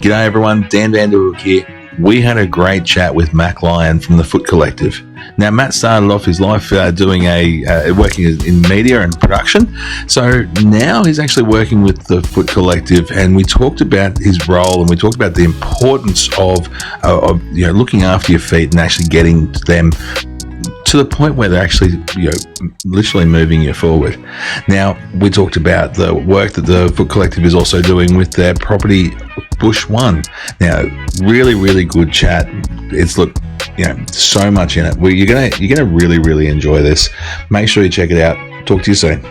G'day everyone, Dan Vanderhook here. We had a great chat with Matt Lyon from the Foot Collective. Now, Matt started off his life working in media and production. So now he's actually working with the Foot Collective, and we talked about his role, and we talked about the importance of looking after your feet and actually getting them to the point where they're actually, literally moving you forward. Now, we talked about the work that the Foot Collective is also doing with their property, Bush One. Now, really, really good chat. It's so much in it. You're gonna really, really enjoy this. Make sure you check it out. Talk to you soon.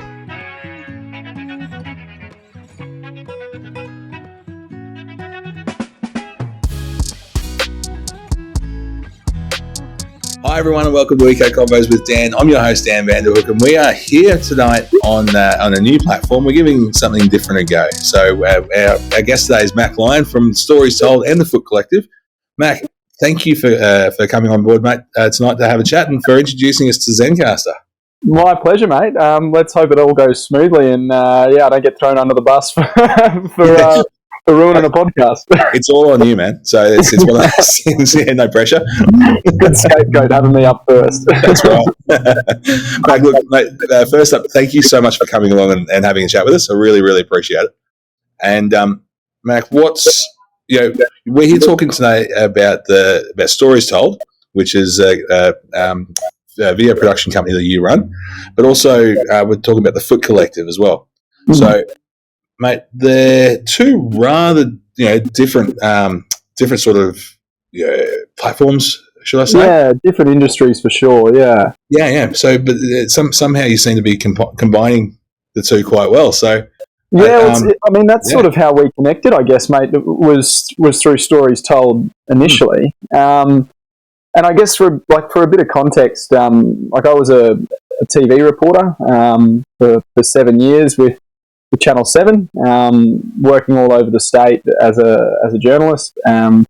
Hi everyone, and welcome to Eco Convos with Dan. I'm your host Dan Vanderhook, and we are here tonight on a new platform. We're giving something different a go. So our guest today is Matt Lyon from Stories Told and the Foot Collective. Matt, thank you for coming on board, mate, tonight to have a chat and for introducing us to Zencastr. My pleasure, mate. Let's hope it all goes smoothly, and I don't get thrown under the bus for ruining a podcast. It's all on you, man. So it's one of those things. Yeah, no pressure. Good scapegoat having me up first. That's right. Mate, look, mate, first up, thank you so much for coming along and having a chat with us. I really, really appreciate it. And Mac, we're here talking today about Stories Told, which is a video production company that you run, but also we're talking about the Foot Collective as well. Mm-hmm. So, mate, they're two rather different sort of platforms, should I say? Yeah, different industries for sure. Yeah. So, but somehow you seem to be combining the two quite well. So, yeah, that's sort of how we connected, I guess, mate. It was through Stories Told initially, and I guess for a bit of context, I was a TV reporter for 7 years with Channel 7, working all over the state as a journalist, and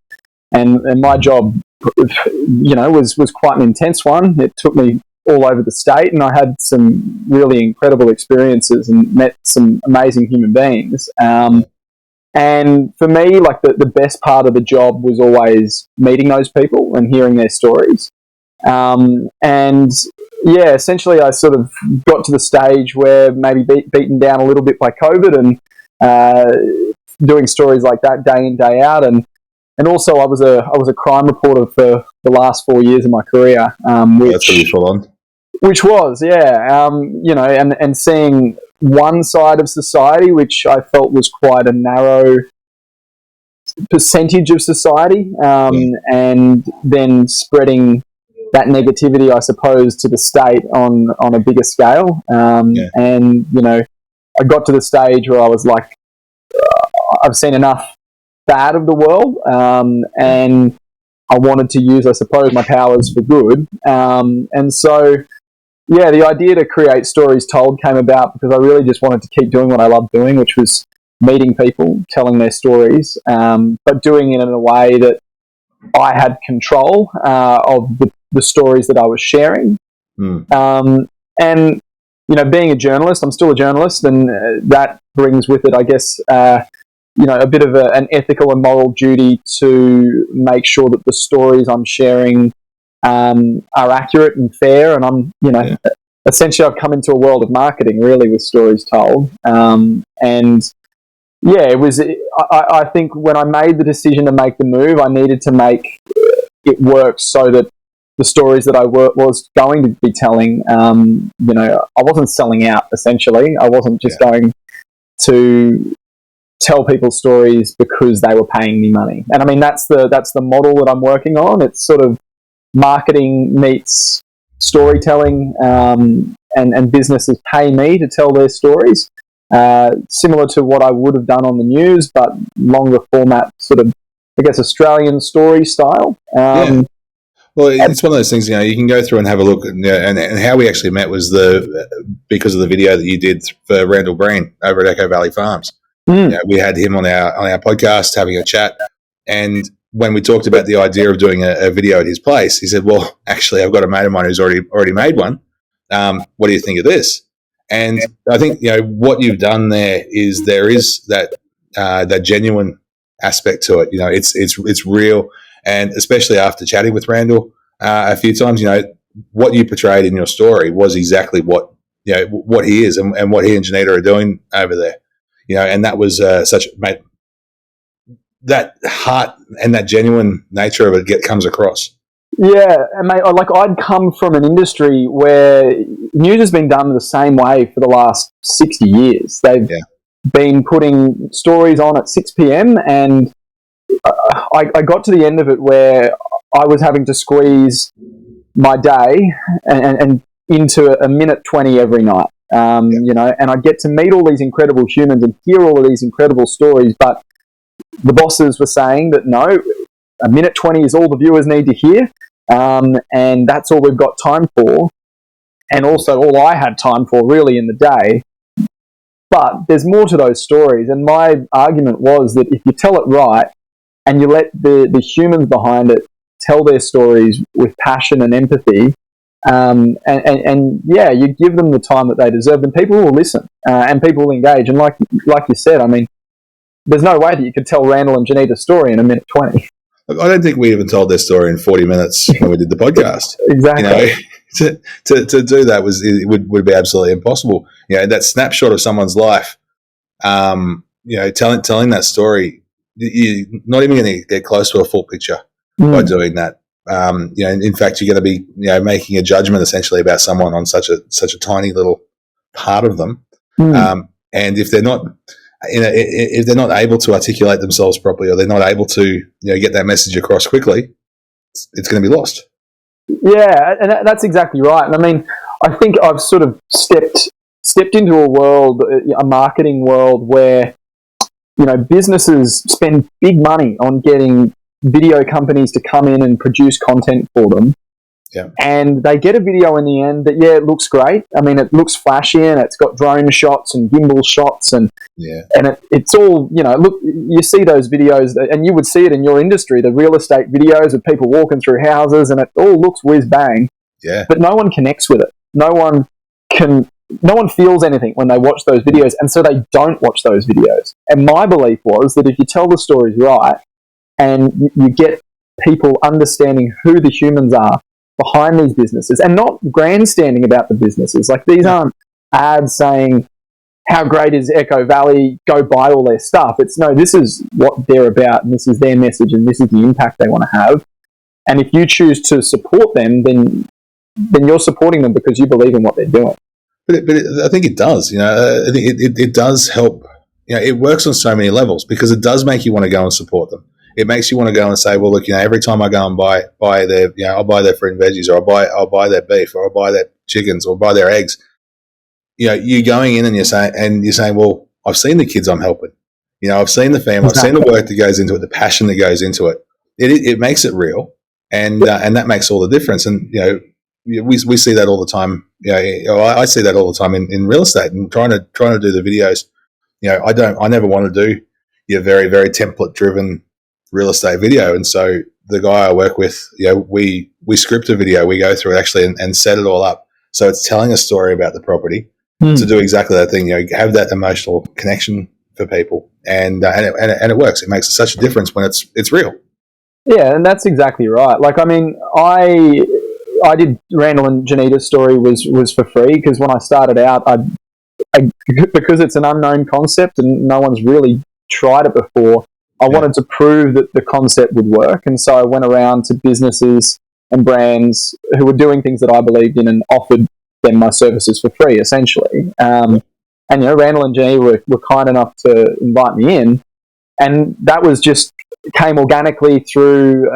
my job, was quite an intense one. It took me all over the state, and I had some really incredible experiences and met some amazing human beings. And for me, the best part of the job was always meeting those people and hearing their stories. Essentially I sort of got to the stage where maybe beaten down a little bit by COVID and doing stories like that day in, day out. And also I was a crime reporter for the last 4 years of my career. That's pretty full on. Which was, and seeing one side of society, which I felt was quite a narrow percentage of society, and then spreading that negativity, I suppose, to the state on a bigger scale. And, I got to the stage where I was like, I've seen enough bad of the world, and I wanted to use, I suppose, my powers for good. And so, the idea to create Stories Told came about because I really just wanted to keep doing what I loved doing, which was meeting people, telling their stories, but doing it in a way that I had control of the stories that I was sharing. And, being a journalist, I'm still a journalist, and that brings with it, I guess, a bit of an ethical and moral duty to make sure that the stories I'm sharing are accurate and fair. And essentially I've come into a world of marketing really with Stories Told. It was, I think when I made the decision to make the move, I needed to make it work so that the stories that I was going to be telling, I wasn't selling out, essentially. I wasn't just going to tell people stories because they were paying me money. And I mean, that's the model that I'm working on. It's sort of marketing meets storytelling, and businesses pay me to tell their stories, similar to what I would have done on the news, but longer format, sort of, I guess, Australian story style. Well, it's one of those things, you can go through and have a look, and how we actually met was because of the video that you did for Randall Breen over at Echo Valley Farms. We had him on our podcast having a chat, and when we talked about the idea of doing a video at his place, he said, well, actually, I've got a mate of mine who's already made one. What do you think of this? And I think, what you've done there is that genuine aspect to it. It's real, and especially after chatting with Randall a few times, what you portrayed in your story was exactly what he is and what he and Janita are doing over there. And that was mate, that heart and that genuine nature of it comes across. Yeah, and mate, I'd come from an industry where news has been done the same way for the last 60 years. They've been putting stories on at 6 p.m. and I got to the end of it where I was having to squeeze my day and into a minute 20 every night. And I'd get to meet all these incredible humans and hear all of these incredible stories, but the bosses were saying that no, a minute 20 is all the viewers need to hear, and that's all we've got time for, and also all I had time for really in the day. But there's more to those stories, and my argument was that if you tell it right and you let the humans behind it tell their stories with passion and empathy, and you give them the time that they deserve, then people will listen and people will engage. And like you said, I mean, there's no way that you could tell Randall and Janita's story in a minute 20. Look, I don't think we even told their story in 40 minutes when we did the podcast. Exactly. To do that would be absolutely impossible. That snapshot of someone's life, telling that story, you're not even going to get close to a full picture by doing that. In fact, you're going to be making a judgment essentially about someone on such a tiny little part of them, and if they're not able to articulate themselves properly, or they're not able to get that message across quickly, it's going to be lost. Yeah, and that's exactly right. And I mean, I think I've sort of stepped into a marketing world where businesses spend big money on getting video companies to come in and produce content for them. Yeah. And they get a video in the end that, it looks great. I mean, it looks flashy and it's got drone shots and gimbal shots and it's all, look, you see those videos and you would see it in your industry, the real estate videos of people walking through houses, and it all looks whiz bang. Yeah. But no one connects with it. No one feels anything when they watch those videos, and so they don't watch those videos. And my belief was that if you tell the stories right and you get people understanding who the humans are behind these businesses and not grandstanding about the businesses, like these aren't ads saying how great is Echo Valley, go buy all their stuff. It's no, this is what they're about and this is their message and this is the impact they want to have. And if you choose to support them, then you're supporting them because you believe in what they're doing. But I think it does. I think it does help. It works on so many levels because it does make you want to go and support them. It makes you want to go and say, well, look, every time I go and buy their, I'll buy their fruit and veggies, or I'll buy their beef, or I'll buy their chickens, or buy their eggs. You're going in and you're saying, well, I've seen the kids I'm helping. I've seen the family, I've seen the work that goes into it, the passion that goes into it. It makes it real, and that makes all the difference. And we see that all the time. I see that all the time in real estate and trying to do the videos. I never want to do your very, very template driven real estate video. And so the guy I work with, we script a video, we go through it actually and set it all up. So it's telling a story about the property to do exactly that thing, have that emotional connection for people. And it works. It makes such a difference when it's real. Yeah. And that's exactly right. Like, I mean, I did Randall and Janita's story was for free because when I started out, because it's an unknown concept and no one's really tried it before, I wanted to prove that the concept would work. And so I went around to businesses and brands who were doing things that I believed in and offered them my services for free, essentially. And Randall and Janita were kind enough to invite me in. And that was just came organically through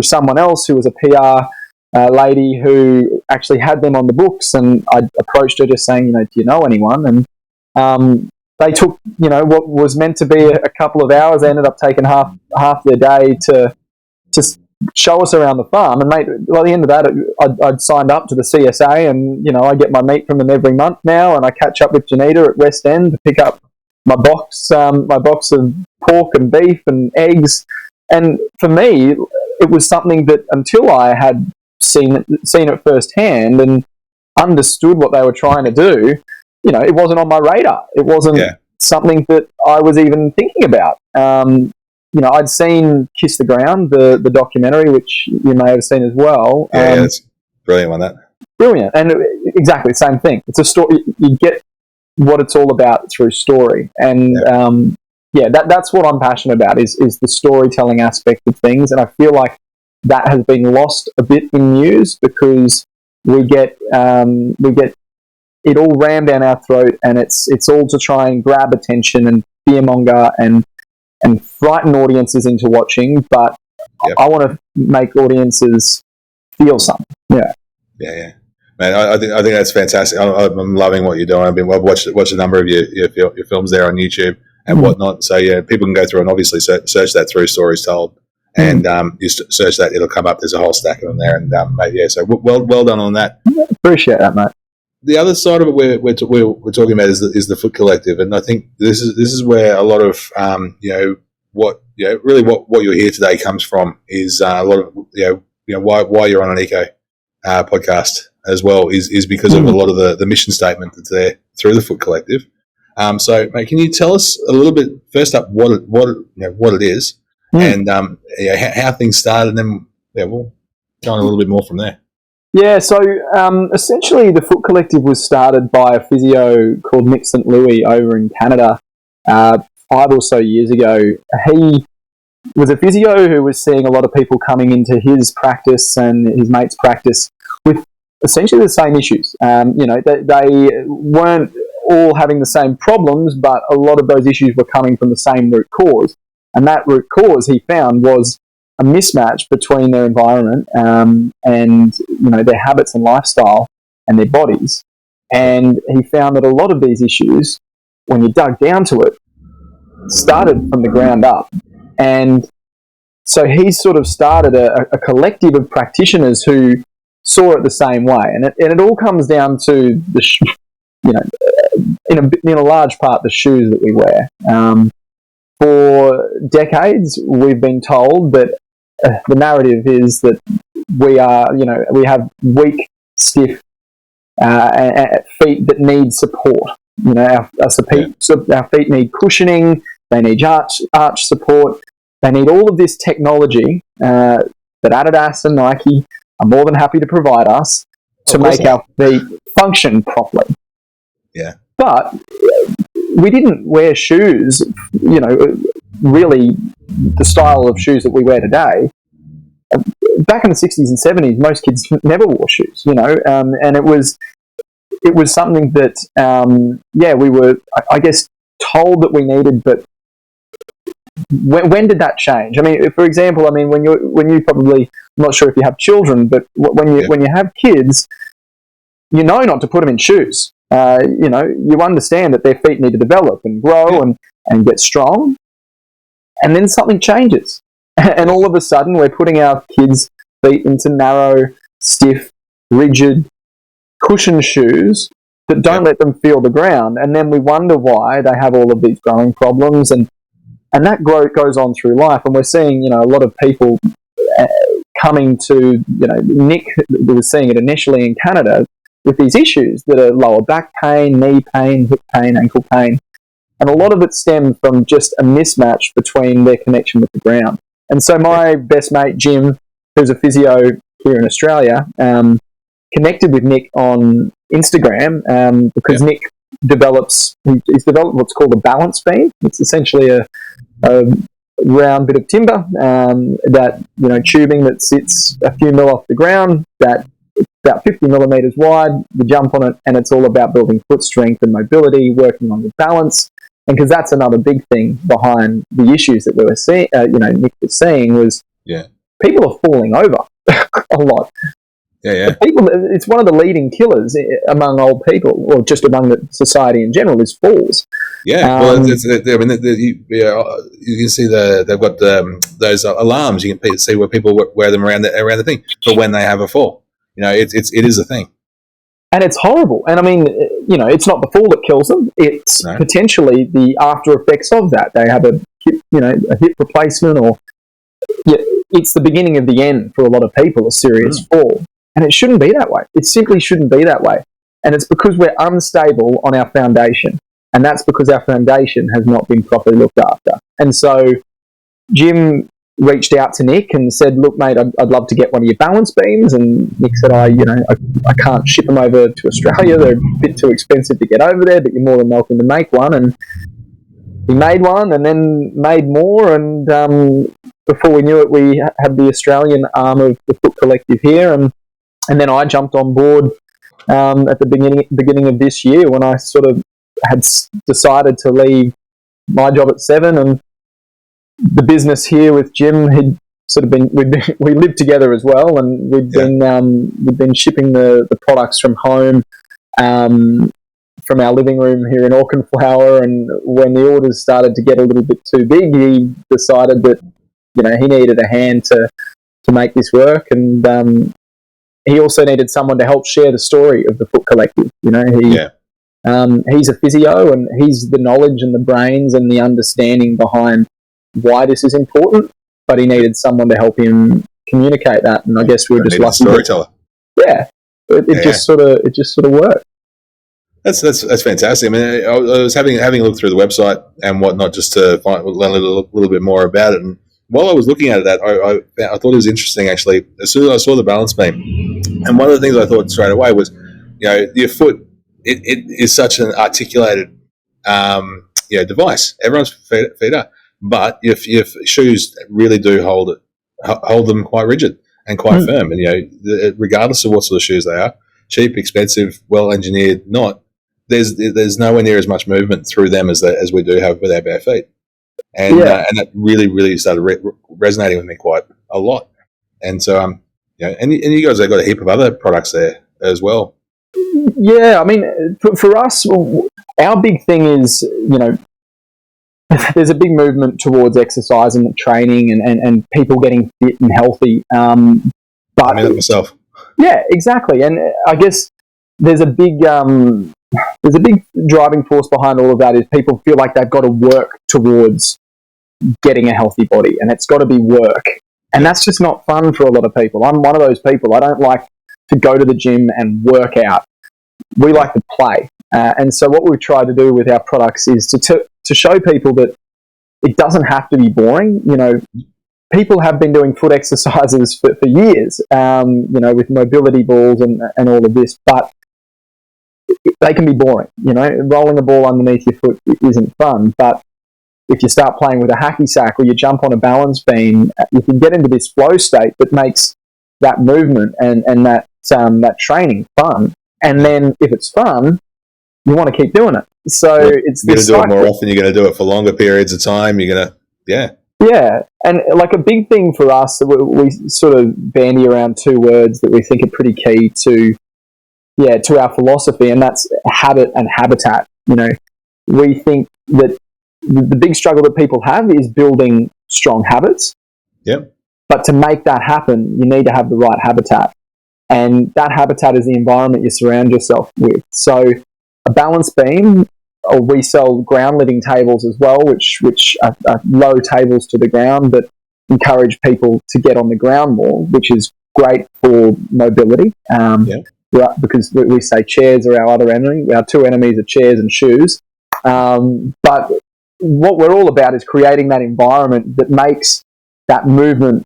someone else who was a PR lady who actually had them on the books, and I approached her just saying, do you know anyone? And they took, what was meant to be a couple of hours, they ended up taking half their day to show us around the farm. And mate, by the end of that, I'd signed up to the CSA, and I get my meat from them every month now, and I catch up with Janita at West End to pick up my box of pork and beef and eggs. And for me, it was something that until I had seen it firsthand and understood what they were trying to do, it wasn't on my radar. It wasn't something that I was even thinking about. I'd seen Kiss the Ground, the documentary, which you may have seen as well. Yeah, that's brilliant one, that. Brilliant. And exactly the same thing. It's a story. You get what it's all about through story. And that's what I'm passionate about is the storytelling aspect of things. And I feel like that has been lost a bit in news because we get it all rammed down our throat, and it's all to try and grab attention and fearmonger and frighten audiences into watching. But I want to make audiences feel something. Yeah. Man, I think that's fantastic. I'm loving what you're doing. I've watched a number of your films there on YouTube and whatnot. So people can go through and obviously search that through Stories Told, and you search that, it'll come up. There's a whole stack of them there, and so well done on that. Appreciate that, mate. The other side of it we're talking about is the Foot Collective, and I think this is where a lot of what you're here today comes from is a lot of why you're on an eco podcast as well is because of a lot of the mission statement that's there through the Foot Collective. So, mate, can you tell us a little bit first up what it is and how things started, and then we'll go on a little bit more from there. Yeah, so essentially the Foot Collective was started by a physio called Nick St. Louis over in Canada 5 or so years ago. He was a physio who was seeing a lot of people coming into his practice and his mate's practice with essentially the same issues. They weren't all having the same problems, but a lot of those issues were coming from the same root cause. And that root cause, he found, was a mismatch between their environment and their habits and lifestyle and their bodies. And he found that a lot of these issues, when you dug down to it, started from the ground up. And so he sort of started a collective of practitioners who saw it the same way. And it all comes down to in a large part, the shoes that we wear. For decades, we've been told that the narrative is that we have weak, stiff feet that need support. Our feet need cushioning. They need arch support. They need all of this technology that Adidas and Nike are more than happy to provide us to make our feet function properly. Yeah. But we didn't wear shoes, really the style of shoes that we wear today. Back in the 60s and 70s, most kids never wore shoes, and it was something that, we were, I guess, told that we needed, but when did that change? I mean, for example, when you probably, I'm not sure if you have children, but when you have kids, you know not to put them in shoes. You understand that their feet need to develop and grow and get strong, and then something changes, and all of a sudden we're putting our kids' feet into narrow, stiff, rigid, cushioned shoes that don't let them feel the ground, and then we wonder why they have all of these growing problems, and that growth goes on through life, and we're seeing a lot of people coming to Nick was seeing it initially in Canada with these issues that are lower back pain, knee pain, hip pain, ankle pain. And a lot of it stemmed from just a mismatch between their connection with the ground. And so my best mate, Jim, who's a physio here in Australia, connected with Nick on Instagram because Nick he's developed what's called a balance beam. It's essentially a round bit of timber tubing that sits a few mil off the ground, that about 50 millimeters wide. You jump on it, and it's all about building foot strength and mobility, working on the balance. And because that's another big thing behind the issues that we were seeing, Nick was seeing was people are falling over a lot. Yeah. It's one of the leading killers among old people, or just among the society in general, is falls. Yeah, you can see they've got those alarms. You can see where people wear them around the thing for when they have a fall. It is a thing. And it's horrible. And it's not the fall that kills them. It's potentially the after effects of that. They have a hip replacement, or it's the beginning of the end for a lot of people, a serious fall. And it shouldn't be that way. It simply shouldn't be that way. And it's because we're unstable on our foundation. And that's because our foundation has not been properly looked after. And so Jim reached out to Nick and said, "Look, mate, I'd love to get one of your balance beams." And Nick said, I can't ship them over to Australia. They're a bit too expensive to get over there, but you're more than welcome to make one." And he made one and then made more. And before we knew it, we had the Australian arm of the Foot Collective here. And then I jumped on board at the beginning of this year when I sort of had decided to leave my job at Seven, and the business here with Jim had sort of we lived together as well, and we've been shipping the products from home, from our living room here in Auchenflower. And when the orders started to get a little bit too big, he decided that he needed a hand to make this work, and he also needed someone to help share the story of the Foot Collective. He's a physio, and he's the knowledge and the brains and the understanding behind why this is important, but he needed someone to help him communicate that. And I guess we were just lucky. Storyteller. Yeah, it just sort of worked. That's fantastic. I mean, I was having a look through the website and whatnot just to learn a little bit more about it. And while I was looking at that, I thought it was interesting actually. As soon as I saw the balance beam, and one of the things I thought straight away was, your foot. It is such an articulated, device. Everyone's feet are, but your shoes really do hold them quite rigid and quite firm. And regardless of what sort of shoes they are, cheap, expensive, well engineered, not. There's nowhere near as much movement through them as we do have with our bare feet, and that really started resonating with me quite a lot. And so and you guys have got a heap of other products there as well. Yeah, I mean, for us, our big thing is there's a big movement towards exercise and training and people getting fit and healthy. But I mean that myself. Yeah, exactly, and I guess there's a big driving force behind all of that is people feel like they've got to work towards getting a healthy body, and it's got to be work. And that's just not fun for a lot of people. I'm one of those people. I don't like to go to the gym and work out. We like to play. And so what we've tried to do with our products is to show people that it doesn't have to be boring. People have been doing foot exercises for years, with mobility balls and all of this, but they can be boring. Rolling a ball underneath your foot isn't fun, but if you start playing with a hacky sack or you jump on a balance beam, you can get into this flow state that makes that movement and that training fun. And then if it's fun, you want to keep doing it. So it's you're going to do it more often. You're going to do it for longer periods of time. You're going to, Yeah, and like a big thing for us, we sort of bandy around two words that we think are pretty key to our philosophy, and that's habit and habitat. We think that the big struggle that people have is building strong habits. Yep. But to make that happen, you need to have the right habitat. And that habitat is the environment you surround yourself with. So a balance beam, or we sell ground living tables as well, which are low tables to the ground that encourage people to get on the ground more, which is great for mobility. Because we say chairs are our other enemy. Our two enemies are chairs and shoes. But what we're all about is creating that environment that makes that movement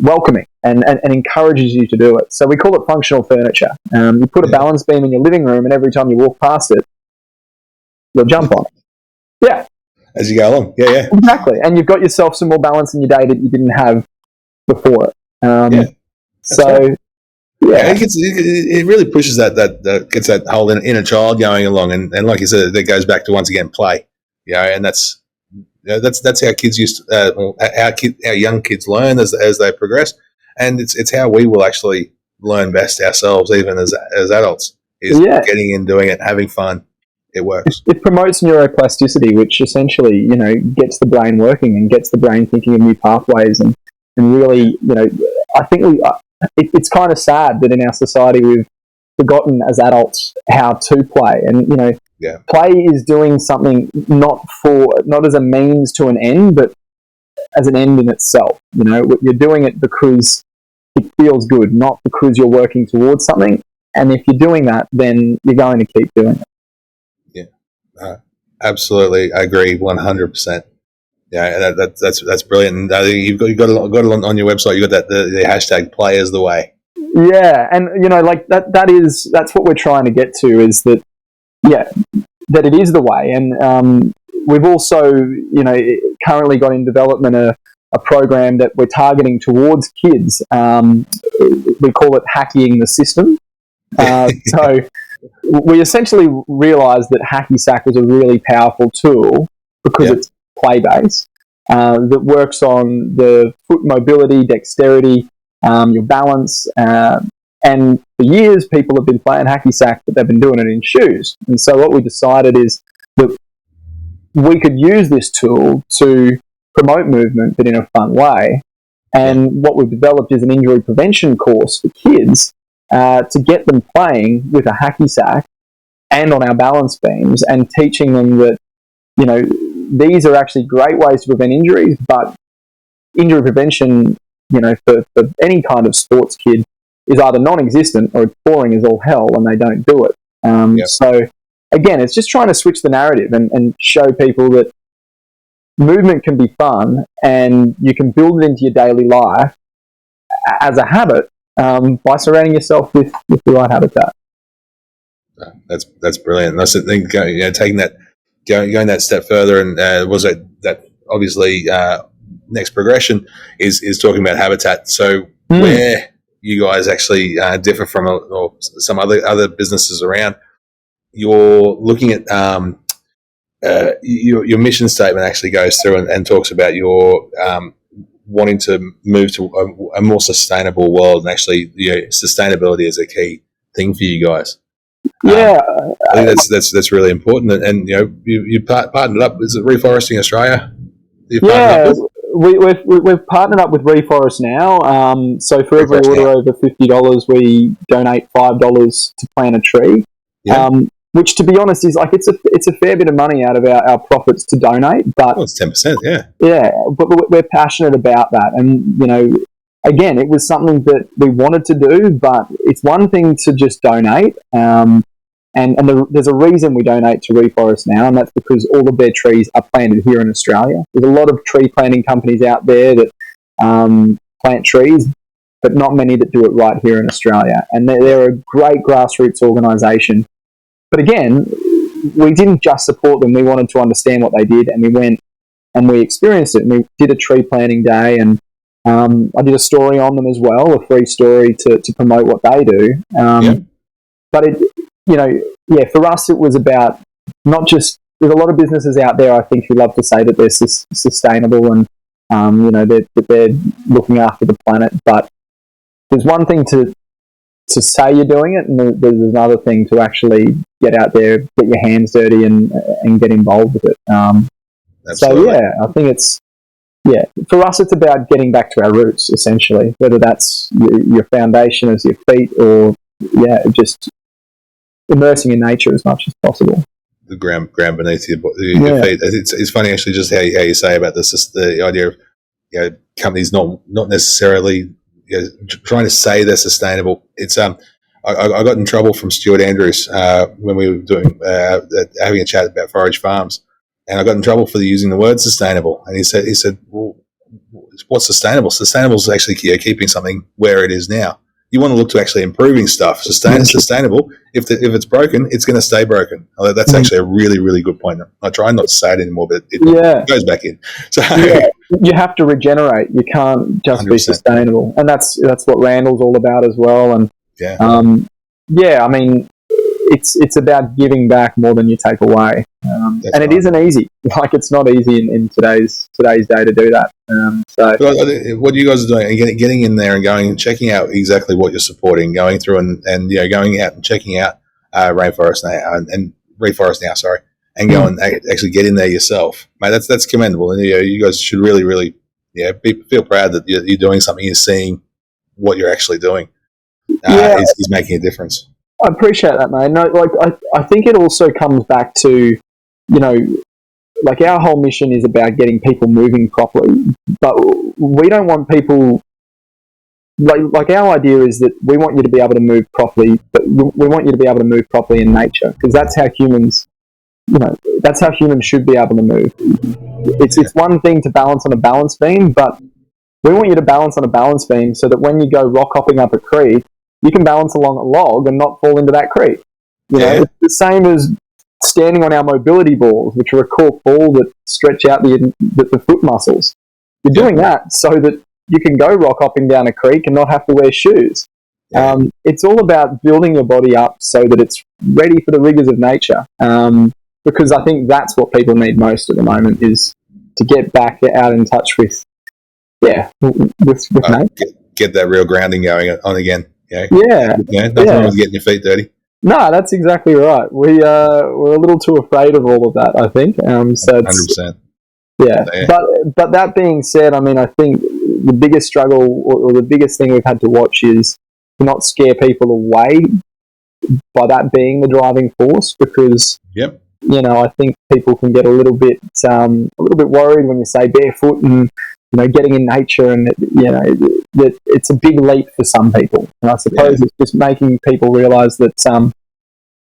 welcoming and encourages you to do it. So we call it functional furniture. You put a balance beam in your living room, and every time you walk past it, you'll jump on it. Yeah. As you go along. Yeah. Exactly. And you've got yourself some more balance in your day that you didn't have before it. It really pushes that gets that whole inner child going along, and like you said, that goes back to once again play. And that's how kids our young kids learn as they progress, and it's how we will actually learn best ourselves, even as adults, is getting in, doing it, having fun. It works. It promotes neuroplasticity, which essentially gets the brain working and gets the brain thinking of new pathways, and really I think it's kind of sad that in our society we've forgotten as adults how to play, and play is doing something not as a means to an end, but as an end in itself. You're doing it because it feels good, not because you're working towards something. And if you're doing that, then you're going to keep doing it. Yeah, absolutely, I agree 100%. Yeah, that's brilliant. And you've got it on your website. You got that the hashtag players the way. Yeah, and like that's what we're trying to get to, is that that it is the way. And we've also currently got in development a program that we're targeting towards kids. We call it hacking the system. So we essentially realised that Hacky Sack was a really powerful tool because it's play-based, that works on the foot mobility, dexterity, your balance, and for years people have been playing Hacky Sack, but they've been doing it in shoes. And so what we decided is that we could use this tool to promote movement, but in a fun way. And what we've developed is an injury prevention course for kids to get them playing with a Hacky Sack and on our balance beams, and teaching them that, these are actually great ways to prevent injuries, but injury prevention, for any kind of sports kid is either non-existent or it's boring as all hell and they don't do it. So again, it's just trying to switch the narrative and show people that movement can be fun and you can build it into your daily life as a habit by surrounding yourself with the right habitat. That's brilliant. That's the thing. Taking that, going that step further, and was that obviously next progression is talking about habitat. So where you guys actually differ from or some other businesses around, you're looking at your mission statement actually goes through and talks about your wanting to move to a more sustainable world, and actually sustainability is a key thing for you guys. I think that's really important, and you partnered up. Is it Reforesting Australia? We've partnered up with Reforest now. So for every order over $50, we donate $5 to plant a tree. Which, to be honest, is like it's a fair bit of money out of our profits to donate. But it's 10%, but we're passionate about that, and again, it was something that we wanted to do. But it's one thing to just donate, and there's a reason we donate to Reforest now, and that's because all of their trees are planted here in Australia. There's a lot of tree planting companies out there that plant trees, but not many that do it right here in Australia. And they're a great grassroots organisation. But again, we didn't just support them. We wanted to understand what they did, and we went and we experienced it. And we did a tree planting day, and I did a story on them as well, a free story to promote what they do. But for us, it was about not just. There's a lot of businesses out there, I think, who love to say that they're sustainable and that they're looking after the planet. But there's one thing to say you're doing it, and there's another thing to actually get out there, get your hands dirty, and get involved with it. So I think it's for us, it's about getting back to our roots, essentially. Whether that's your foundation as your feet, or just immersing in nature as much as possible. The ground beneath your feet. It's funny actually, just how you say about this, just the idea of companies not necessarily trying to say they're sustainable. It's I got in trouble from Stuart Andrews when we were doing having a chat about forage farms, and I got in trouble for using the word sustainable. And he said, well, what's sustainable? Sustainable is actually keeping something where it is now. You want to look to actually improving stuff. Sustainable. If it's broken, it's going to stay broken. Although that's actually a really, really good point. I try not to say it anymore, but it goes back in. So you have to regenerate. You can't just 100%. Be sustainable, and that's what Randall's all about as well. And I mean, it's about giving back more than you take away, and it isn't easy. Like, it's not easy in today's day to do that. So what you guys are doing, getting in there and going and checking out exactly what you're supporting, going through and going out and checking out Rainforest now and Reforest now, sorry, and go and actually get in there yourself, mate. That's commendable, and you guys should really, really, feel proud that you're doing something. You're seeing what you're actually doing. Is making a difference. I appreciate that, mate. No, I think it also comes back to, our whole mission is about getting people moving properly, but we don't want people. Like our idea is that we want you to be able to move properly, but we want you to be able to move properly in nature, because that's how humans that's how humans should be able to move. It's one thing to balance on a balance beam, but we want you to balance on a balance beam so that when you go rock hopping up a creek, you can balance along a log and not fall into that creek. It's the same as standing on our mobility balls, which are a cork ball that stretch out the foot muscles. You're doing that so that you can go rock hopping down a creek and not have to wear shoes. It's all about building your body up so that it's ready for the rigors of nature. Because I think that's what people need most at the moment, is to get back out in touch with nature. Get that real grounding going on again. Nothing wrong with getting your feet dirty. No, that's exactly right. We're a little too afraid of all of that, I think. So it's 100%. Yeah, but that being said, I mean, I think the biggest struggle or the biggest thing we've had to watch is to not scare people away by that being the driving force, because I think people can get a little bit worried when you say barefoot and getting in nature, and that it's a big leap for some people. And I suppose it's just making people realise that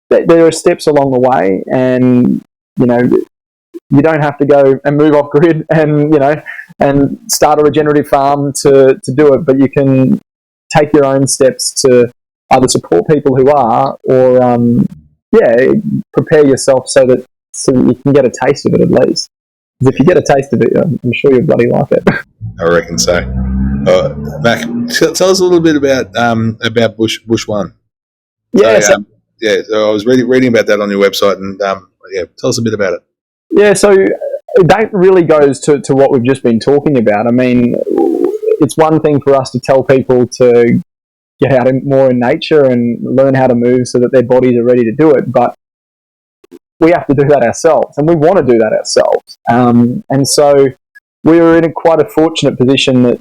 that there are steps along the way, and you don't have to go and move off grid and start a regenerative farm to do it, but you can take your own steps to either support people who are, or prepare yourself so that you can get a taste of it at least. Because if you get a taste of it, I'm sure you'll bloody like it. I reckon so. Mac, tell us a little bit about Bush One. So I was reading about that on your website, and tell us a bit about it. Yeah, so that really goes to what we've just been talking about. I mean, it's one thing for us to tell people to get out more in nature and learn how to move so that their bodies are ready to do it, but we have to do that ourselves, and we want to do that ourselves. And so we were in quite a fortunate position that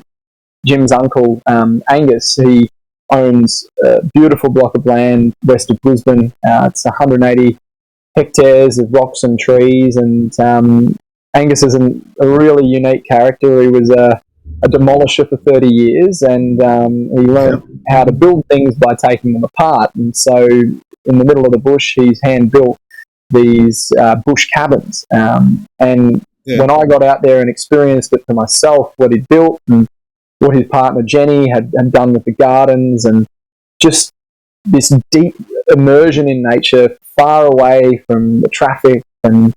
Jim's uncle, Angus, he owns a beautiful block of land west of Brisbane. It's 180 hectares of rocks and trees, and Angus is a really unique character. He was a demolisher for 30 years, and he learned how to build things by taking them apart. And so in the middle of the bush, he's hand-built these bush cabins. When I got out there and experienced it for myself, what he'd built and what his partner Jenny had done with the gardens, and just this deep immersion in nature, far away from the traffic and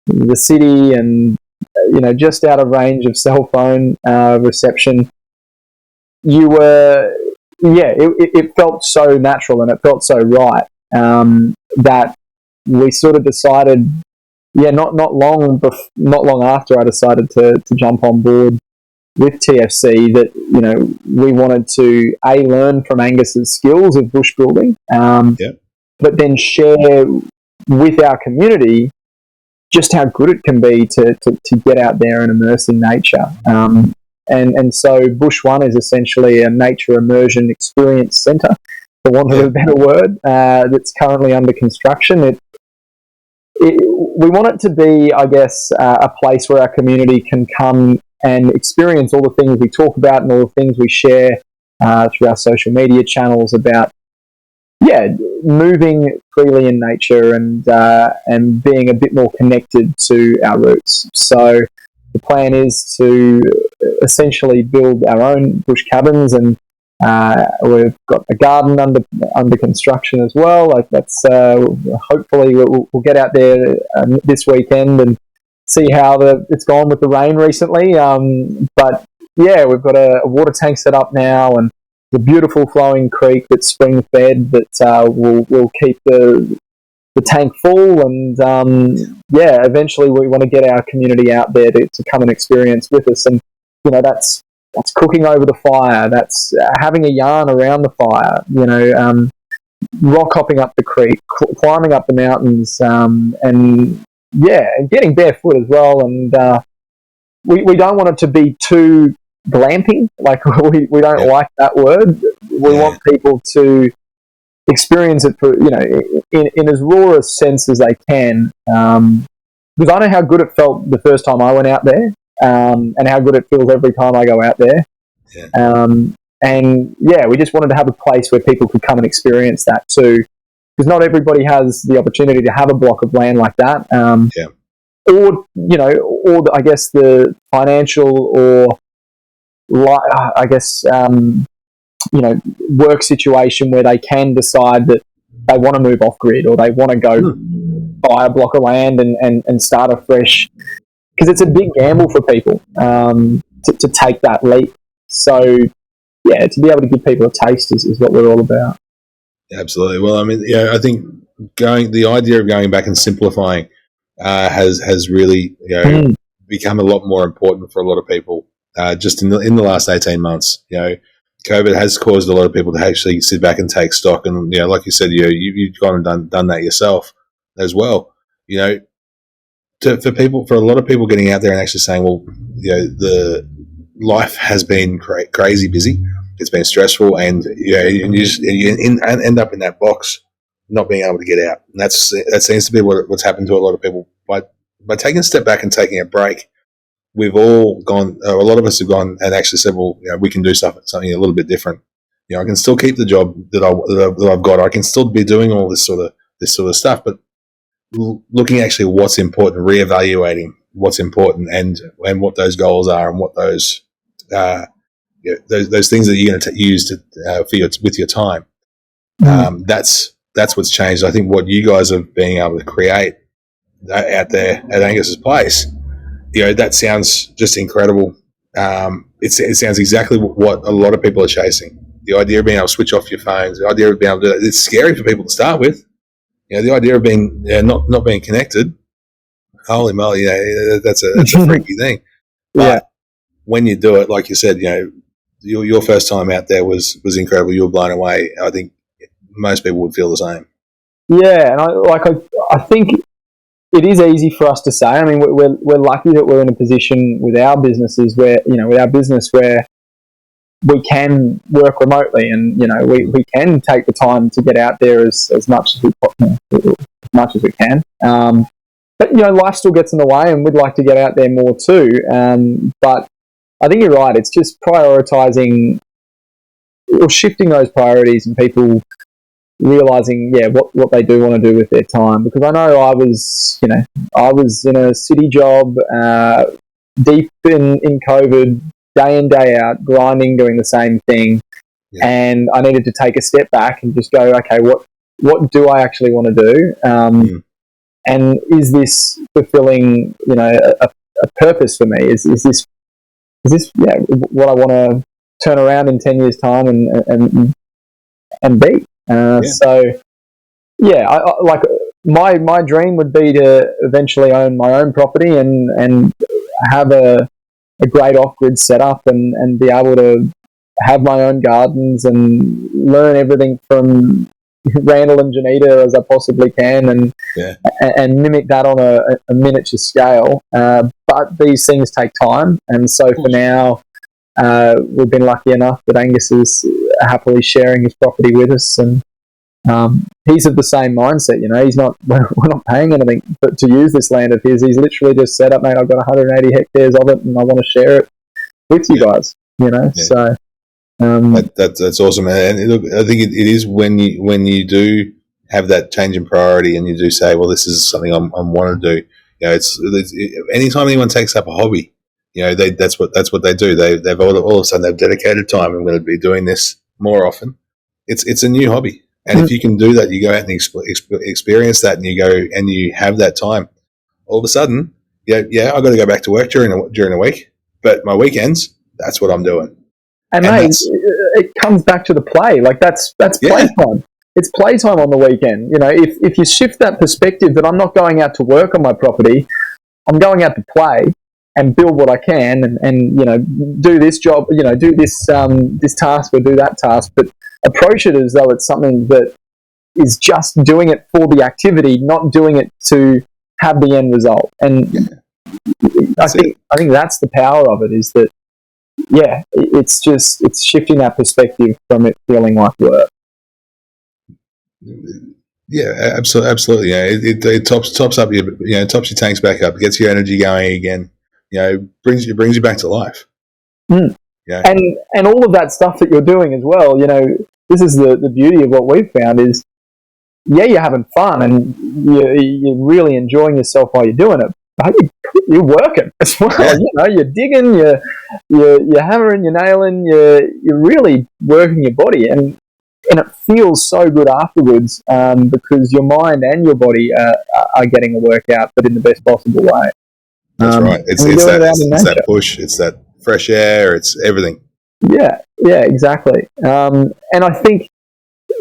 the city, and just out of range of cell phone reception, it felt so natural and it felt so right, that we sort of decided, not long after I decided to jump on board with TFC, that we wanted to learn from Angus's skills of bush building, but then share with our community just how good it can be to get out there and immerse in nature. And so Bush One is essentially a nature immersion experience centre, for want of a better word, that's currently under construction. We want it to be, I guess, a place where our community can come and experience all the things we talk about and all the things we share through our social media channels about, moving freely in nature and being a bit more connected to our roots. So the plan is to essentially build our own bush cabins, and we've got a garden under construction as well. Like that's hopefully we'll get out there this weekend and see how it's gone with the rain recently. But we've got a water tank set up now, and the beautiful flowing creek that's spring fed that will keep the tank full. And eventually we want to get our community out there to come and experience with us. And that's cooking over the fire, that's having a yarn around the fire, rock hopping up the creek, climbing up the mountains, and getting barefoot as well. And we don't want it to be too glamping, like we don't like that word. We want people to experience it for in as raw a sense as they can, because I know how good it felt the first time I went out there, and how good it feels every time I go out there. We just wanted to have a place where people could come and experience that too. because not everybody has the opportunity to have a block of land like that. Or, you know, or I guess the financial or, I guess, you know, work situation where they can decide that they want to move off grid, or they want to go buy a block of land and start afresh, because it's a big gamble for people to take that leap. So, yeah, to be able to give people a taste is what we're all about. Absolutely. Well, I mean, I think the idea of going back and simplifying has really, become a lot more important for a lot of people. Just in the last 18 months, COVID has caused a lot of people to actually sit back and take stock, and like you said, you've gone and done that yourself as well. For a lot of people getting out there and actually saying, well, the life has been crazy busy. It's been stressful, and you end up in that box, not being able to get out. And that seems to be what's happened to a lot of people. By taking a step back and taking a break, we've all gone. A lot of us have gone and actually said, well, we can do something a little bit different. I can still keep the job that I've got. I can still be doing all this sort of stuff, but looking actually at what's important, reevaluating what's important, and what those goals are, and what those things that you're going to use with your time. That's what's changed. I think what you guys are being able to create out there at Angus's place, that sounds just incredible. It sounds exactly what a lot of people are chasing. The idea of being able to switch off your phones, the idea of being able to do that, it's scary for people to start with. The idea of being not being connected, holy moly, that's a freaky thing. But when you do it, like you said, your first time out there was incredible. You were blown away. I think most people would feel the same. Yeah, and I think it is easy for us to say. I mean, we're lucky that we're in a position with our businesses where, with our business where we can work remotely, and we can take the time to get out there as much as we can. But life still gets in the way, and we'd like to get out there more too. But I think you're right. It's just prioritizing or shifting those priorities, and people realizing, what they do want to do with their time. Because I know I was in a city job, deep in COVID, day in, day out, grinding, doing the same thing. Yeah. And I needed to take a step back and just go, okay, what do I actually want to do? And is this fulfilling, a purpose for me? Is this what I want to turn around in 10 years' time and be? So, my dream would be to eventually own my own property and have a great off-grid setup and be able to have my own gardens and learn everything from Randall and Janita as I possibly can, and mimic that on a miniature scale. But these things take time, and so for now, we've been lucky enough that Angus is happily sharing his property with us, and he's of the same mindset. He's not. We're not paying anything to use this land of his. He's literally just said, "Up, mate, I've got 180 hectares of it, and I want to share it with you guys." So. That's awesome, man. And look, I think it is when you do have that change in priority, and you do say, "Well, this is something I want to do." It's anytime anyone takes up a hobby, that's what they do. They've all of a sudden they've dedicated time. I'm going to be doing this more often. It's a new hobby, and if you can do that, you go out and experience that, and you go and you have that time. All of a sudden, I've got to go back to work during the week, but my weekends, that's what I'm doing. And mate, it comes back to the play. Like that's playtime. It's playtime on the weekend. If you shift that perspective that I'm not going out to work on my property, I'm going out to play and build what I can, and do this job, do this this task or do that task, but approach it as though it's something that is just doing it for the activity, not doing it to have the end result. And I think that's the power of it, is that. Yeah, it's shifting that perspective from it feeling like work. Yeah, absolutely. Yeah, it tops up your tops your tanks back up, gets your energy going again. Brings you back to life. Yeah, and all of that stuff that you're doing as well. This is the beauty of what we've found is you're having fun and you're really enjoying yourself while you're doing it, but you're working as well. Yeah. You know, you're digging, you're hammering, you're nailing, you're really working your body, and it feels so good afterwards, because your mind and your body are getting a workout, but in the best possible way. That's right. It's that push. It's that fresh air. It's everything. Yeah, exactly. And I think,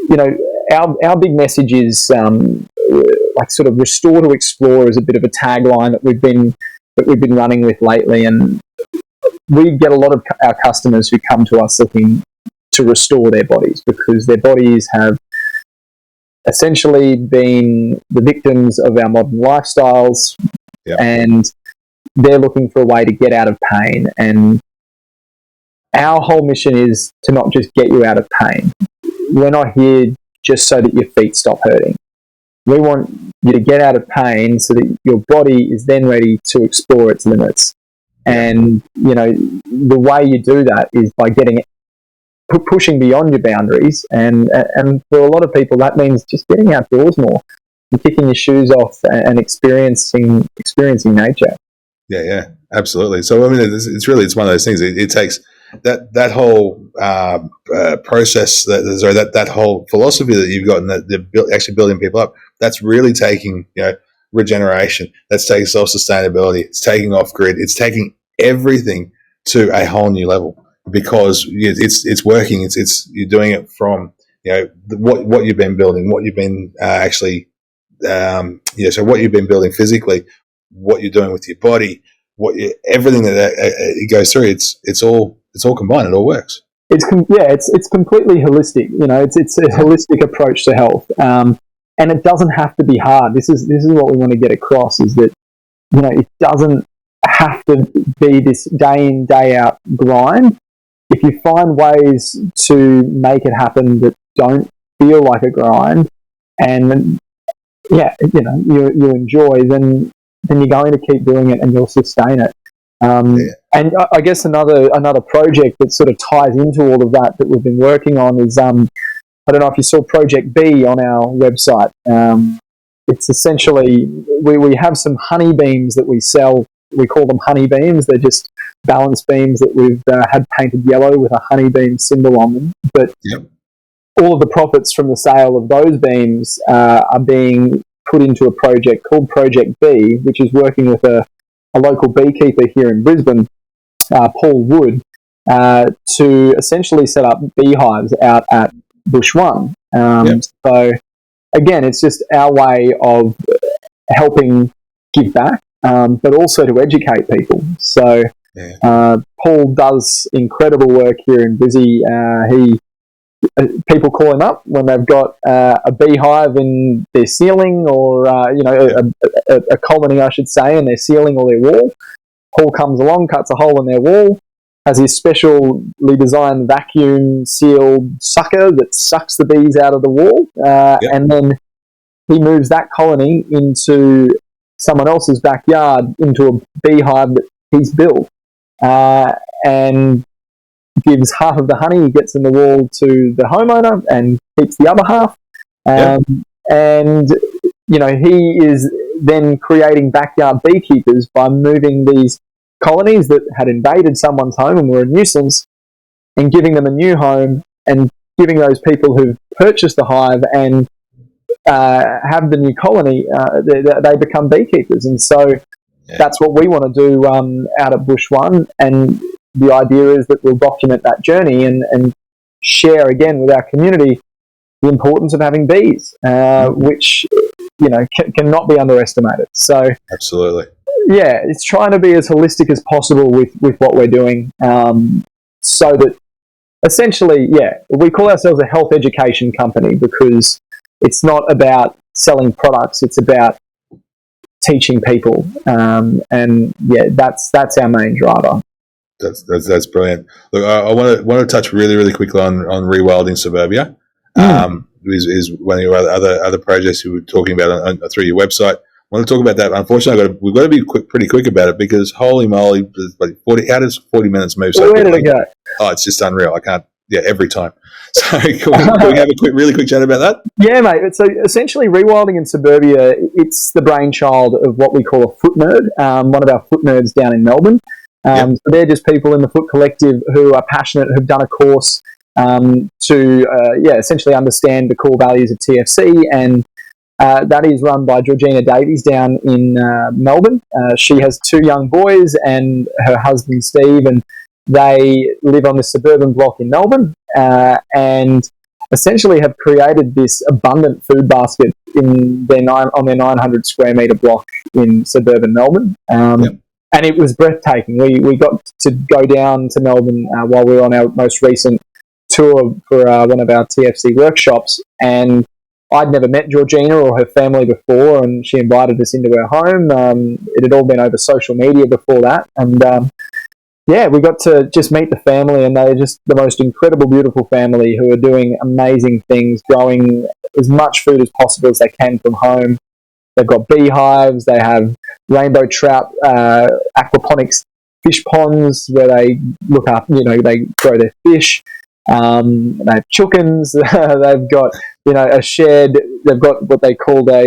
you know, our big message is like sort of restore to explore is a bit of a tagline that we've been running with lately, and we get a lot of our customers who come to us looking to restore their bodies because their bodies have essentially been the victims of our modern lifestyles, and they're looking for a way to get out of pain. And our whole mission is to not just get you out of pain. We're not here just so that your feet stop hurting. We want you to get out of pain so that your body is then ready to explore its limits. And, you know, the way you do that is by pushing beyond your boundaries. And for a lot of people, that means just getting outdoors more and kicking your shoes off and experiencing nature. Yeah, absolutely. So, I mean, it's one of those things. It takes that whole process, that whole philosophy that you've got, and that they're actually building people up. That's really taking, you know, regeneration. That's taking self-sustainability. It's taking off-grid. It's taking everything to a whole new level because it's working. It's you're doing it from, you know, what you've been building, what you've been so what you've been building physically, what you're doing with your body, everything that it goes through. It's all combined. It all works. It's completely holistic. You know, it's a holistic approach to health. And it doesn't have to be hard. This is what we want to get across, is that, you know, it doesn't have to be this day in, day out grind. If you find ways to make it happen that don't feel like a grind, and you know, you enjoy, then you're going to keep doing it and you'll sustain it. And I guess another project that sort of ties into all of that we've been working on is I don't know if you saw Project B on our website. It's essentially, we have some honey beams that we sell. We call them honey beams. They're just balance beams that we've had painted yellow with a honey beam symbol on them. But all of the profits from the sale of those beams are being put into a project called Project B, which is working with a local beekeeper here in Brisbane, Paul Wood, to essentially set up beehives out at Bush One. So again, it's just our way of helping give back, but also to educate people. So Paul does incredible work here in Brizzy. People call him up when they've got a beehive in their ceiling, or a colony, I should say, in their ceiling or their wall. Paul comes along, cuts a hole in their wall, has his specially designed vacuum sealed sucker that sucks the bees out of the wall, and then he moves that colony into someone else's backyard, into a beehive that he's built, and gives half of the honey he gets in the wall to the homeowner and keeps the other half. And, you know, he is then creating backyard beekeepers by moving these colonies that had invaded someone's home and were a nuisance, and giving them a new home, and giving those people who've purchased the hive and have the new colony, they become beekeepers. And so that's what we want to do out at Bush One. And the idea is that we'll document that journey and share again with our community the importance of having bees, which, you know, cannot be underestimated. So absolutely. Yeah, it's trying to be as holistic as possible with what we're doing, so that essentially, we call ourselves a health education company because it's not about selling products, it's about teaching people, and that's our main driver. That's brilliant. Look, I want to touch really quickly on Rewilding Suburbia. Is one of your other projects you were talking about through your website. I want to talk about that. Unfortunately, we've got to be pretty quick about it because holy moly, how does 40 minutes move so quickly? Where did it go? Oh, it's just unreal. I can't every time. So can we have a really quick chat about that? Yeah, mate. So essentially, Rewilding in Suburbia, it's the brainchild of what we call a foot nerd, one of our foot nerds down in Melbourne. So they're just people in the Foot Collective who are passionate, who've done a course to essentially understand the core values of TFC, and that is run by Georgina Davies down in Melbourne. She has 2 young boys and her husband Steve, and they live on this suburban block in Melbourne, and essentially have created this abundant food basket on their 900 square metre block in suburban Melbourne. And it was breathtaking. We got to go down to Melbourne while we were on our most recent tour for one of our TFC workshops, and I'd never met Georgina or her family before, and she invited us into her home. It had all been over social media before that, and we got to just meet the family, and they're just the most incredible, beautiful family who are doing amazing things, growing as much food as possible as they can from home. They've got beehives, they have rainbow trout, aquaponics fish ponds where they look up, they grow their fish. They have chickens, they've got, a shed, they've got what they call their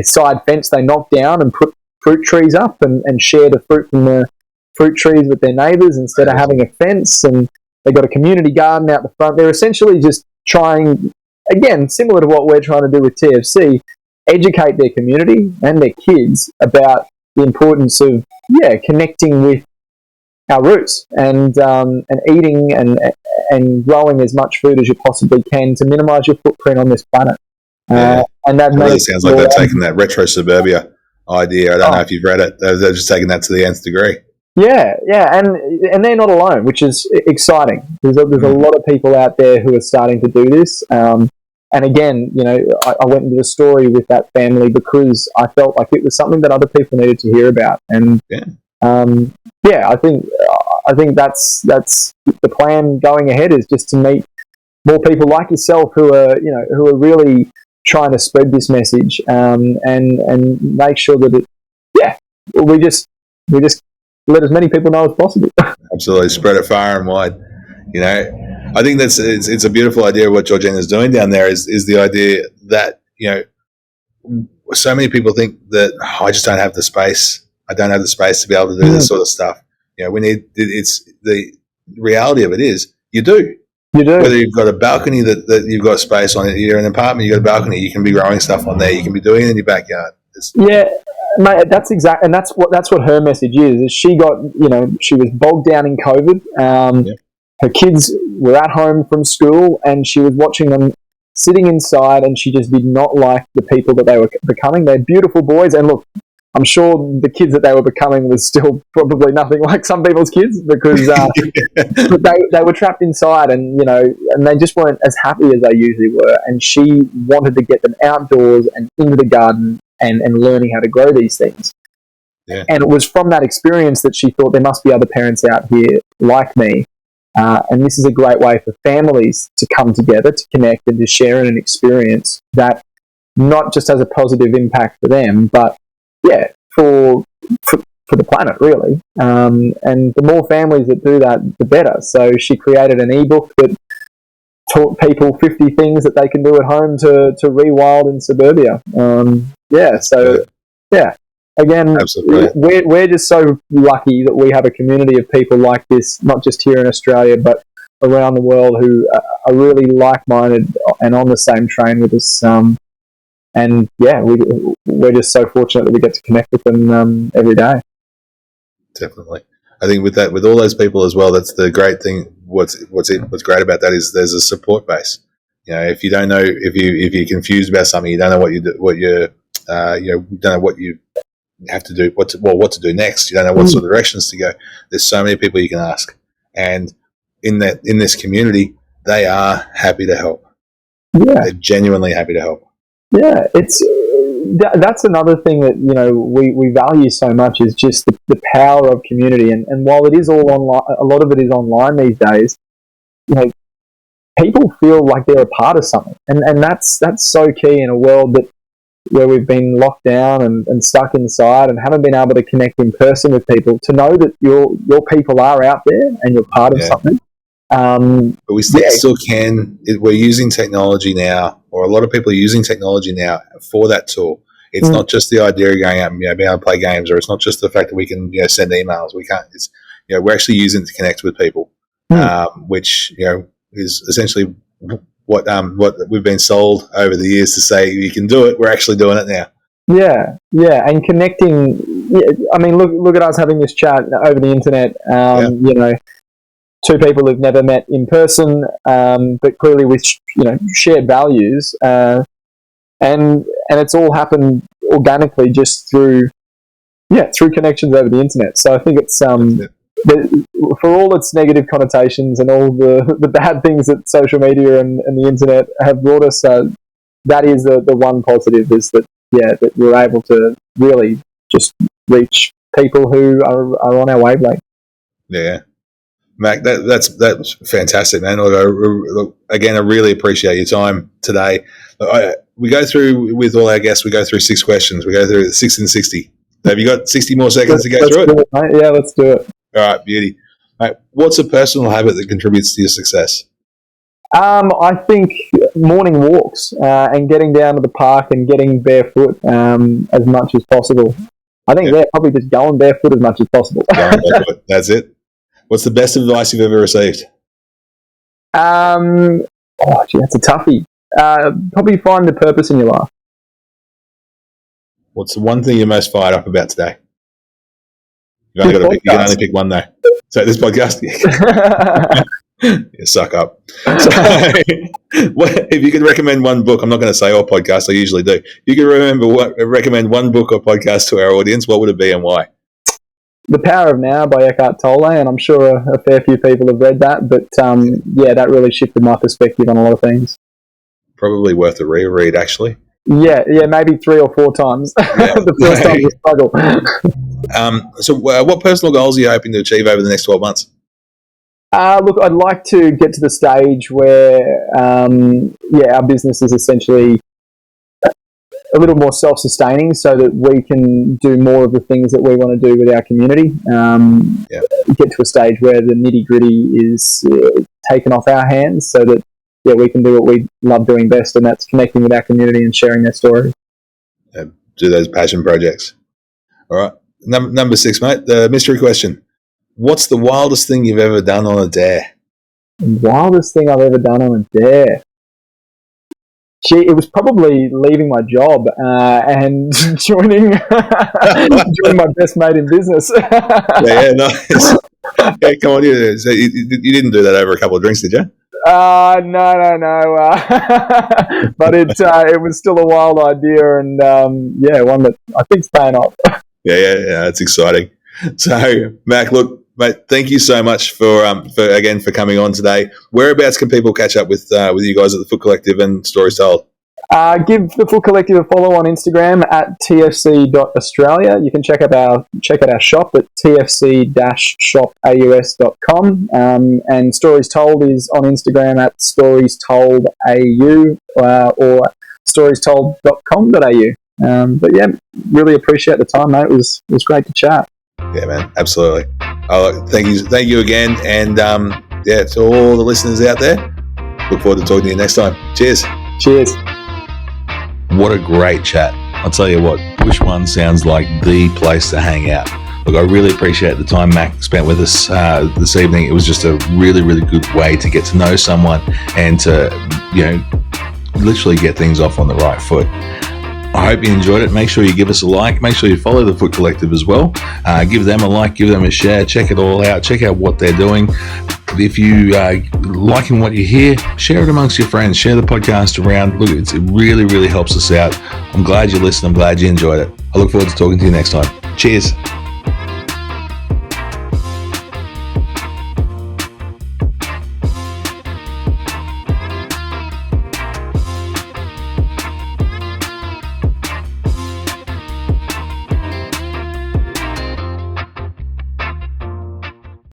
side fence they knock down and put fruit trees up and share the fruit from the fruit trees with their neighbours instead of having a fence, and they've got a community garden out the front. They're essentially just trying, again, similar to what we're trying to do with TFC, educate their community and their kids about the importance of connecting with our roots and eating and growing as much food as you possibly can to minimise your footprint on this planet. And that really sounds like they're taking that retro suburbia idea. I don't know if you've read it. They're just taking that to the nth degree. Yeah, and they're not alone, which is exciting. There's a lot of people out there who are starting to do this. And again, I went into the story with that family because I felt like it was something that other people needed to hear about. And I think that's the plan going ahead, is just to meet more people like yourself who are really trying to spread this message and make sure that we just let as many people know as possible. Absolutely, spread it far and wide. I think it's a beautiful idea. What Georgina's doing down there is the idea that so many people think that I just don't have the space. I don't have the space to be able to do this sort of stuff. We need. It's the reality of it is you do. You do. Whether you've got a balcony that you've got space on it, you're in an apartment, you've got a balcony, you can be growing stuff on there, you can be doing it in your backyard. Mate, that's exact, and that's what her message is she got, she was bogged down in COVID. Her kids were at home from school, and she was watching them sitting inside, and she just did not like the people that they were becoming. They're beautiful boys, and look, I'm sure the kids that they were becoming was still probably nothing like some people's kids, because they were trapped inside, and and they just weren't as happy as they usually were. And she wanted to get them outdoors and into the garden and learning how to grow these things. Yeah. And it was from that experience that she thought there must be other parents out here like me. And this is a great way for families to come together, to connect and to share an experience that not just has a positive impact for them, but for the planet, really. And the more families that do that, the better. So she created an ebook that taught people 50 things that they can do at home to rewild in suburbia. Again, we're just so lucky that we have a community of people like this, not just here in Australia, but around the world, who are really like-minded and on the same train with us. We're just so fortunate that we get to connect with them every day. Definitely. I think with all those people as well, that's the great thing. What's great about that is there's a support base. If you don't know, if you're confused about something, you don't know you don't know what you have to do, what to do next. You don't know what sort of directions to go. There's so many people you can ask, and in this community, they are happy to help. Yeah, they're genuinely happy to help. Yeah, that's another thing that we value so much, is just the power of community. And while it is all online, a lot of it is online these days. People feel like they're a part of something, and that's so key in a world where we've been locked down and stuck inside and haven't been able to connect in person with people. To know that your people are out there and you're part of something, But we still can. We're using technology now, or a lot of people are using technology now for that tool. It's not just the idea of going out and being able to play games, or it's not just the fact that we can send emails. We can't. It's we're actually using it to connect with people, which is essentially what we've been sold over the years to say you can do it. We're actually doing it now. Yeah, and connecting. Yeah, I mean, look at us having this chat over the internet. Two people who've never met in person, but clearly with shared values, and it's all happened organically just through connections over the internet. So I think it's for all its negative connotations and all the bad things that social media and the internet have brought us, that is the one positive, is that we're able to really just reach people who are on our wavelength. Yeah. Mac, that's fantastic, man. Again, I really appreciate your time today. We go through, with all our guests, we go through 6 questions. We go through 60 and 60. Have you got 60 more seconds to go through it? Yeah, let's do it. All right, beauty. Mate, what's a personal habit that contributes to your success? I think morning walks and getting down to the park and getting barefoot as much as possible. I think probably just going barefoot as much as possible. That's it. What's the best advice you've ever received? That's a toughie. Probably find the purpose in your life. What's the one thing you're most fired up about today? You can only pick one though. So this podcast, you suck up. So, if you could recommend one book, I'm not going to say all podcasts, I usually do. If you could recommend one book or podcast to our audience, what would it be and why? The Power of Now by Eckhart Tolle, and I'm sure a fair few people have read that, but that really shifted my perspective on a lot of things. Probably worth a reread, actually. Yeah, maybe 3 or 4 times. The first time was a struggle. So what personal goals are you hoping to achieve over the next 12 months? Look, I'd like to get to the stage where, our business is essentially a little more self-sustaining, so that we can do more of the things that we want to do with our community. Get to a stage where the nitty-gritty is taken off our hands, so that we can do what we love doing best, and that's connecting with our community and sharing their stories. Do those passion projects. All right. Number 6, mate, the mystery question. What's the wildest thing you've ever done on a dare? Wildest thing I've ever done on a dare? It was probably leaving my job and joining my best mate in business. Nice. Yeah, come on, you didn't do that over a couple of drinks, did you? No. But it was still a wild idea, and one that I think's paying off. Yeah, it's exciting. So, Mac, look, mate, thank you so much for coming on today. Whereabouts can people catch up with you guys at the Foot Collective and Stories Told? Give the Foot Collective a follow on Instagram at tfc.australia. You can check out our shop at tfc-shopaus.com. And Stories Told is on Instagram at storiestoldu or storiestold.com.au. But really appreciate the time, mate. It was great to chat. Yeah, man, absolutely. Thank you again, and to all the listeners out there, look forward to talking to you next time. Cheers. What a great chat. I'll tell you what, Bush One sounds like the place to hang out. Look, I really appreciate the time Mac spent with us this evening. It was just a really, really good way to get to know someone and to, literally get things off on the right foot. I hope you enjoyed it. Make sure you give us a like. Make sure you follow the Foot Collective as well. Give them a like, give them a share. Check it all out. Check out what they're doing. If you are liking what you hear, share it amongst your friends. Share the podcast around. Look, it really, really helps us out. I'm glad you listened. I'm glad you enjoyed it. I look forward to talking to you next time. Cheers.